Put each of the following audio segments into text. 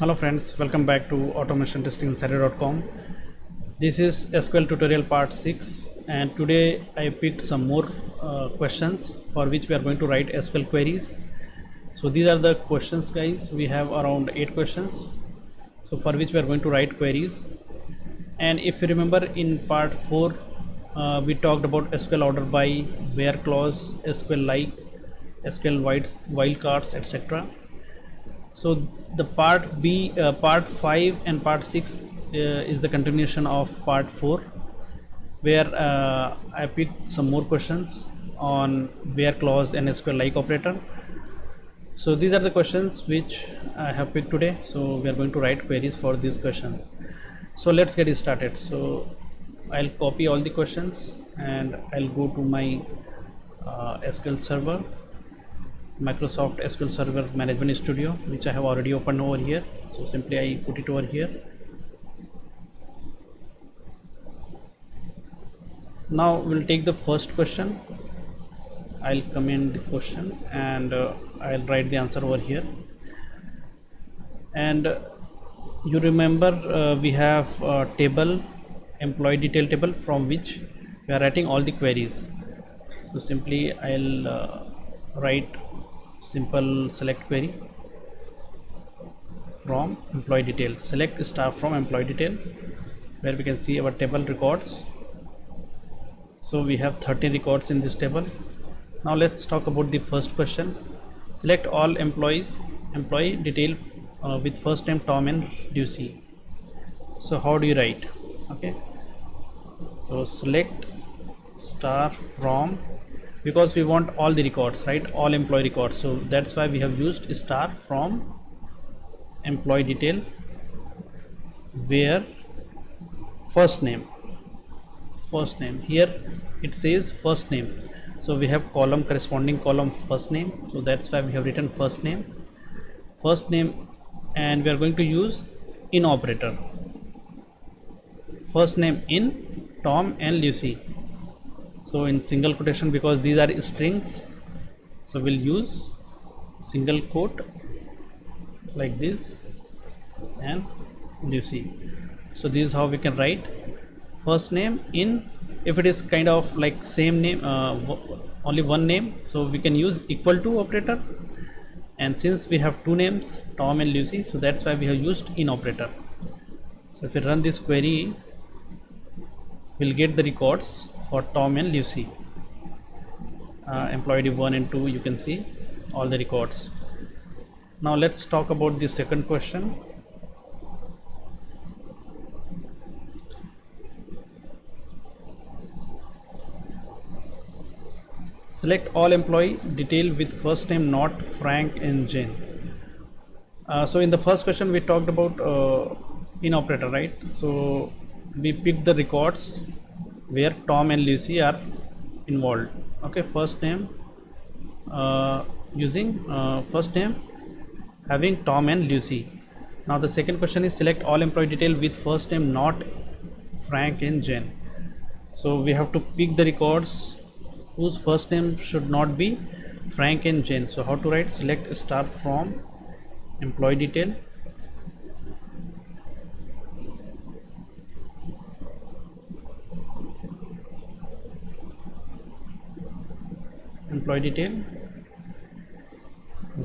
Hello friends, welcome back to automationtestinginsider.com. This is SQL tutorial part 6 and today I picked some more questions for which we are going to write SQL queries. So these are the questions guys, we have around 8 questions. So for which we are going to write queries. And if you remember in part 4 we talked about SQL order by, where clause, SQL like, SQL wildcards, etc. So the part 5 and part 6 is the continuation of part 4, where I picked some more questions on where clause and SQL like operator. So these are the questions which I have picked today. So we are going to write queries for these questions. So let's get it started. So I'll copy all the questions and I'll go to my SQL server, Microsoft SQL Server Management Studio, which I have already opened over here. So simply I put it over here. Now we'll take the first question. I'll comment the question and I'll write the answer over here. And you remember we have a table, employee detail table, from which we are writing all the queries. So simply I'll write simple select query from employee detail, select star from employee detail, where we can see our table records. So we have 30 records in this table. Now let's talk about the first question. Select all employee detail with first name Tom and Lucy. So how do you write? Okay, so select star from, because we want all the records, right, all employee records, so that's why we have used star from employee detail, where first name, here it says first name, so we have column, corresponding column first name, so that's why we have written first name, and we are going to use in operator, first name in Tom and Lucy. So in single quotation, because these are strings, so we'll use single quote like this, and Lucy. So this is how we can write first name in, if it is kind of like same name, only one name, so we can use equal to operator, and since we have two names Tom and Lucy, so that's why we have used in operator. So if we run this query, we'll get the records for Tom and Lucy, employee 1 and 2, you can see all the records. Now let's talk about the second question. Select all employee detail with first name not Frank and Jane. So in the first question we talked about in operator, right? So we picked the records where Tom and Lucy are involved. Okay, first name using first name having Tom and Lucy. Now the second question is select all employee detail with first name not Frank and Jane. So we have to pick the records whose first name should not be Frank and Jane. So how to write? Select star from employee detail,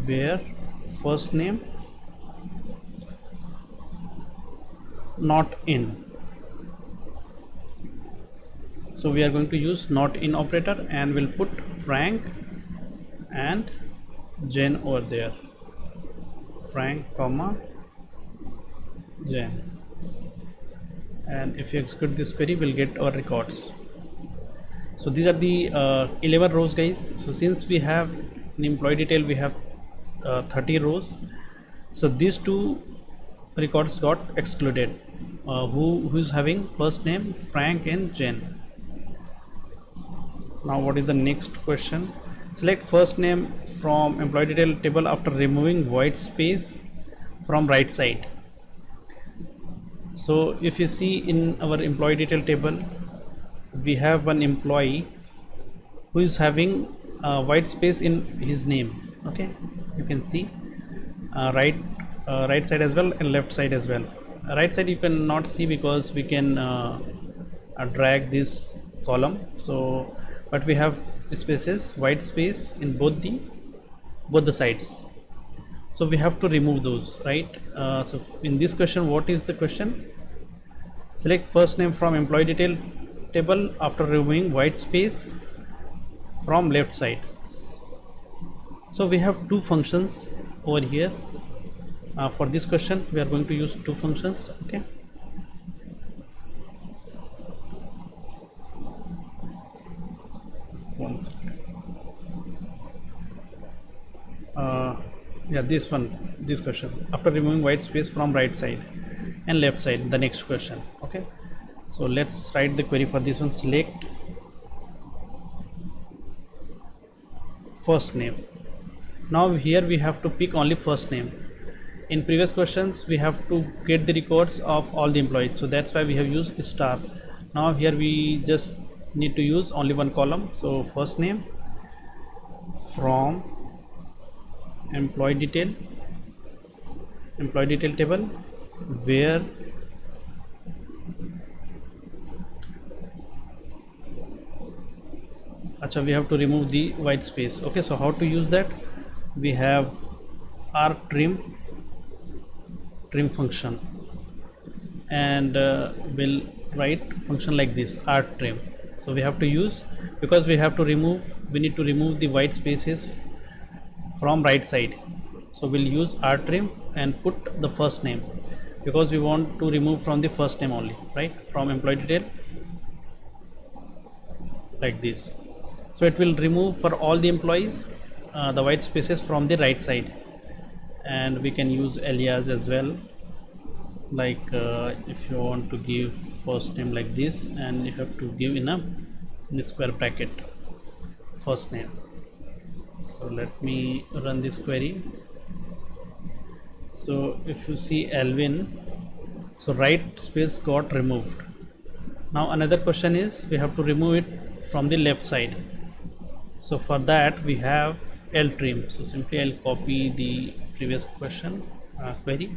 where first name not in. So we are going to use not in operator, and we'll put Frank and Jane over there, Frank comma Jane, and if you execute this query, we'll get our records. So these are the 11 rows guys. So since we have in employee detail we have 30 rows, so these two records got excluded, who is having first name Frank and Jane. Now what is the next question? Select first name from employee detail table after removing white space from right side. So if you see in our employee detail table, we have one employee who is having white space in his name. Okay, you can see right right side as well and left side as well. Right side you cannot see because we can drag this column, so but we have spaces, white space in both the sides, so we have to remove those, right? So in this question, what is the question? Select first name from employee detail table after removing white space from left side. So we have two functions over here. For this question we are going to use two functions. Okay, one second. Yeah, this question, after removing white space from right side and left side, the next question. Okay, so let's write the query for this one. Select first name. Now here we have to pick only first name. In previous questions we have to get the records of all the employees, so that's why we have used star. Now here we just need to use only one column, so first name from employee detail table, where we have to remove the white space. Okay, so how to use that? We have our trim function, and we'll write function like this, r trim. So we have to use, because we need to remove the white spaces from right side, so we'll use r trim and put the first name, because we want to remove from the first name only, right? From employee detail, like this. So it will remove for all the employees the white spaces from the right side. And we can use alias as well, like if you want to give first name like this, and you have to give in a square bracket first name. So let me run this query. So if you see Alvin, so right space got removed. Now another question is, we have to remove it from the left side. So for that we have L trim. So simply I'll copy the previous question query,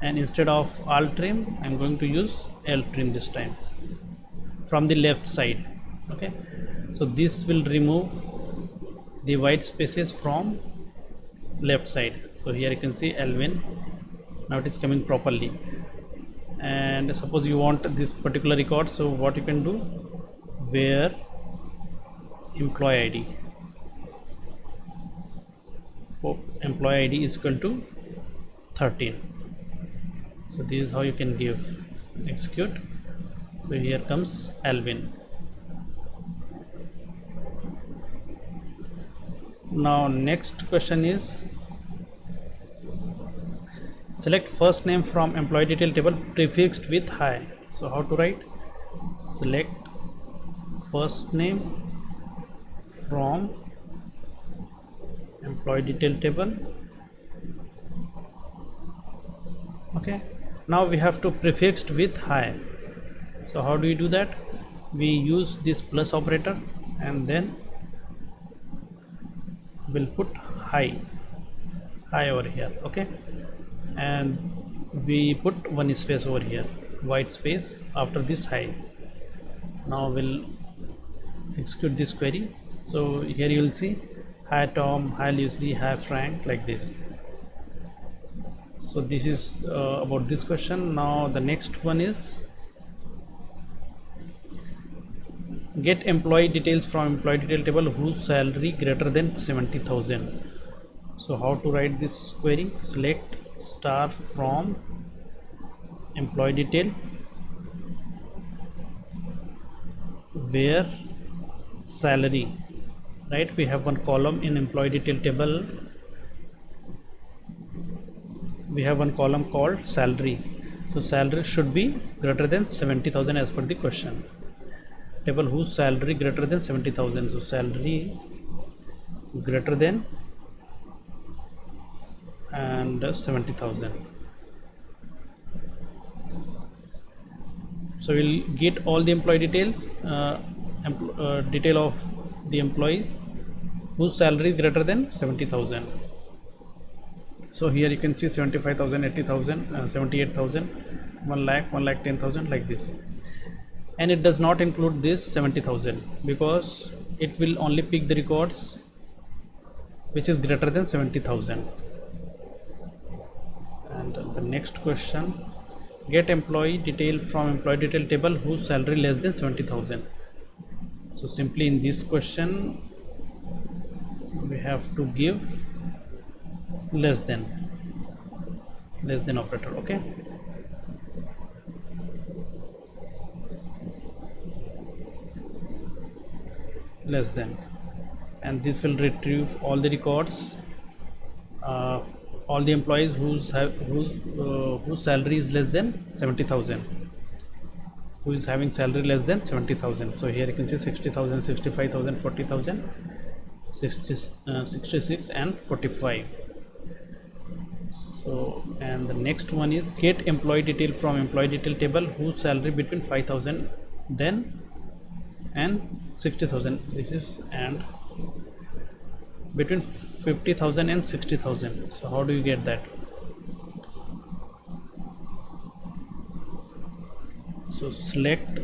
and instead of alt trim I'm going to use L trim this time, from the left side. Okay, so this will remove the white spaces from left side. So here you can see Alvin, now it is coming properly. And suppose you want this particular record, so what you can do, where employee ID, employee ID is equal to 13. So this is how you can give execute. So here comes Alvin. Now next question is, select first name from employee detail table prefixed with hi. So how to write? Select first name from employee detail table. Okay, now we have to prefixed with hi. So how do we do that? We use this plus operator, and then we'll put hi over here. Okay, and we put one space over here, white space after this hi. Now we'll execute this query. So here you will see hi Tom, hi Lucy, hi Frank, like this. So this is about this question. Now the next one is, get employee details from employee detail table whose salary greater than 70,000. So how to write this query? Select star from employee detail, where salary, right? We have one column in employee detail table, we have one column called salary. So salary should be greater than 70,000 as per the question. Table whose salary greater than 70,000. So salary greater than and 70,000. So we'll get all the employee details, detail of the employees whose salary is greater than 70,000. So here you can see 75,000, 80,000, 78,000, 1 lakh, 1 lakh 10,000, like this. And it does not include this 70,000 because it will only pick the records which is greater than 70,000. And the next question, get employee detail from employee detail table whose salary less than 70,000. So simply in this question we have to give less than operator. Okay, less than, and this will retrieve all the records, all the employees whose salary is less than 70,000, who is having salary less than 70,000. So here you can see 60,000, 65,000, 40,000, 66 and 45. So, and the next one is get employee detail from employee detail table whose salary between 5,000 then and 60,000. This is and between 50,000 and 60,000. So how do you get that? So select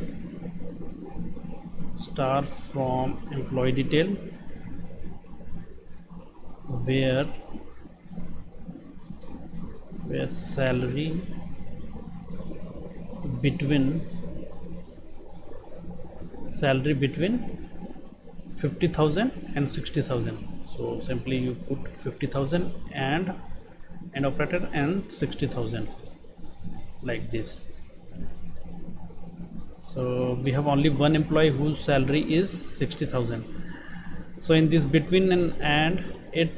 star from employee detail where salary between 50,000 and 60,000. So simply you put 50,000 and operator and 60,000, like this. So we have only one employee whose salary is 60,000. So in this between and it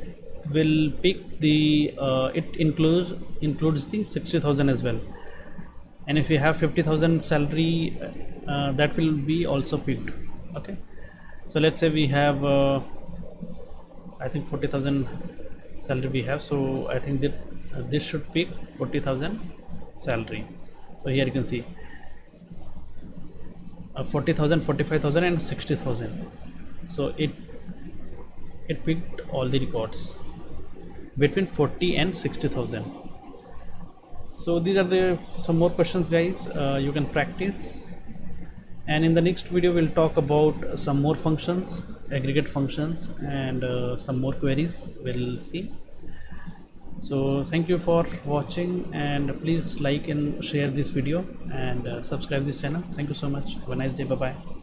will pick the it includes the 60,000 as well. And if you have 50,000 salary, that will be also picked. Okay, so let's say we have I think 40,000 salary we have, so I think that this should pick 40,000 salary. So here you can see 40,000, 45,000 and 60,000. So it picked all the records between 40 and 60,000. So these are some more questions, guys. You can practice, and in the next video we'll talk about some more functions, aggregate functions, and some more queries we'll see. So thank you for watching, and please like and share this video and subscribe this channel. Thank you so much. Have a nice day. Bye bye.